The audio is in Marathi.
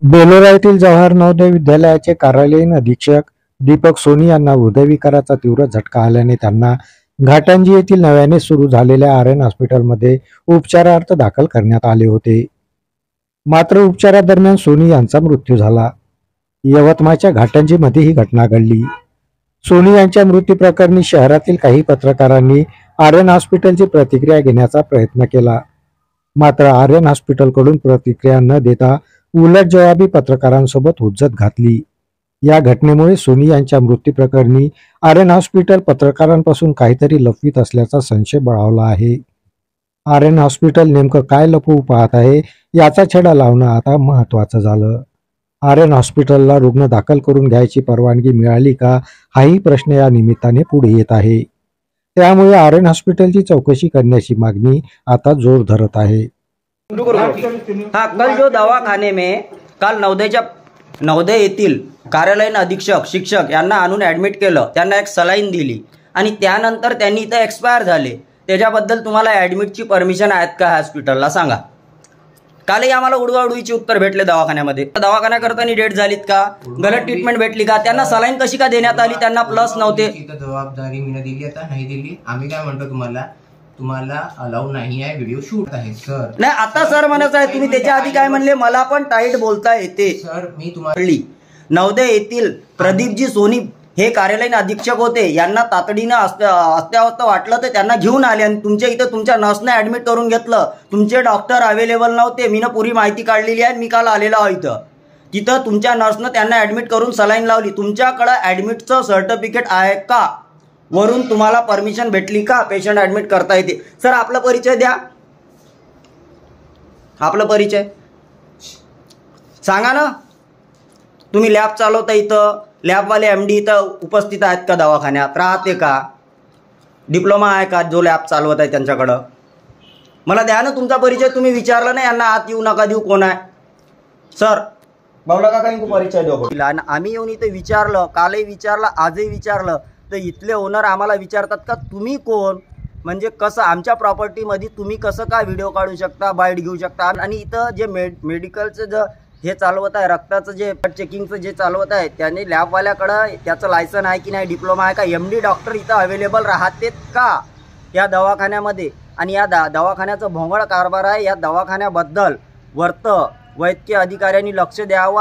बेलोरा येथील जवाहर नवोदय विद्यालयाचे कार्यालयीन अधीक्षक दीपक सोनी यांना हृदयविकाराचा तीव्र झटका आल्याने त्यांना घाटंजी येथील नव्याने सुरू झालेल्या आर्यन हॉस्पिटलमध्ये उपचारार्थ दाखल करण्यात आले होते. मात्र उपचारादरम्यान सोनी यांचा मृत्यू झाला. यवतमाळच्या घाटंजीमध्ये ही घटना घडली. सोनी यांच्या मृत्यूप्रकरणी शहरातील काही पत्रकारांनी आर्यन हॉस्पिटलची प्रतिक्रिया घेण्याचा प्रयत्न केला. मात्र आर्यन हॉस्पिटलकडून प्रतिक्रिया न देता उलट जवाबी पत्रकारांसोबत हुज्जत घातली. या घटनेमुळे सोनी यांच्या मृत्यूप्रकरणी आर्यन हॉस्पिटल पत्रकारांपासून काहीतरी लपवीत असल्याचा संशय बळावला आहे. आर्यन हॉस्पिटल नेमकं काय लपवू पाहत आहे याचा छडा लावणं आता महत्त्वाचं झालं. आर्यन हॉस्पिटलला रुग्ण दाखल करून घ्यायची परवानगी मिळाली का हाही प्रश्न या निमित्ताने पुढे येत आहे. त्यामुळे आर्यन हॉस्पिटलची चौकशी करण्याची मागणी आता जोर धरत आहे. हाँ, कल जो दवाखाने में काल नवोदय येथील कार्यालयीन अधीक्षक शिक्षक यांना आणून ॲडमिट केलं, त्यांना एक सलाईन दिली आणि त्यानंतर त्यांनी इथं एक्सपायर झाले. त्याच्याबद्दल तुम्हाला ॲडमिटची परमिशन आहेत का हॉस्पिटलला सांगा. कालही आम्हाला उडवाउडवीची उत्तर भेटले दवाखान्यामध्ये. दवाखान्या करताना डेट झालीत का, गलत ट्रीटमेंट भेटली का, त्यांना सलाईन कशी का देण्यात आली, त्यांना प्लस नव्हते. जबाबदारी मी दिली, आता नाही दिली. आम्ही काय म्हणतो तुम्हाला अलाउ नाही आहे, व्हिडिओ शूट आहे सर. नाही आता सर म्हणत आहे, तुम्ही त्याच्या आधी काय म्हणले, मला पण टाईट बोलता येते सर. मी तुम्हाला नवोदय येथील प्रदीपजी सोनी हे कार्यालयीन अधीक्षक होते, यांना तातडीनं अस्ताव्यस्त वाटलं तर त्यांना घेऊन आले आणि तुमच्या इथं तुमच्या नर्सने ऍडमिट करून घेतलं. तुमचे डॉक्टर अवेलेबल नव्हते, मीनं पुरी माहिती काढलेली आहे. मी काल आलेलो आहे इथं. तिथं तुमच्या नर्सनं त्यांना ऍडमिट करून सलाईन लावली. तुमच्याकडं ऍडमिटचं सर्टिफिकेट आहे का, वरून तुम्हाला परमिशन भेटली का पेशंट ऍडमिट करता येते. सर आपला परिचय द्या, आपला परिचय सांगा ना. तुम्ही लॅब चालवता, इथं लॅबवाले MD इथं उपस्थित आहेत का, दवाखान्यात राहते का, डिप्लोमा आहे का जो लॅब चालवत आहे त्यांच्याकडं. मला द्या ना तुमचा परिचय. तुम्ही विचारलं ना यांना, आत येऊ नका देऊ कोण आहे. सर बावला का काही परिचय देऊ. आम्ही येऊन इथे विचारलं, कालही विचारलं, आजही विचारलं, तर इथले ओनर आम्हाला विचारतात का तुम्ही कोण, म्हणजे कसं आमच्या प्रॉपर्टीमध्ये तुम्ही कसं काय व्हिडिओ काढू शकता, बाईट घेऊ शकता. आणि इथं जे मेडिकलचं जे हे चालवत आहे, रक्ताचं जे चेकिंगचं जे चालवत आहे, त्याने लॅबवाल्याकडं त्याचं लायसन आहे की नाही, डिप्लोमा आहे का, MD डॉक्टर इथं अवेलेबल राहतेत का या दवाखान्यामध्ये. आणि या दवाखान्याचं भोंगळ कारभार आहे. या दवाखान्याबद्दल वैद्यकीय अधिकाऱ्यांनी लक्ष द्यावं.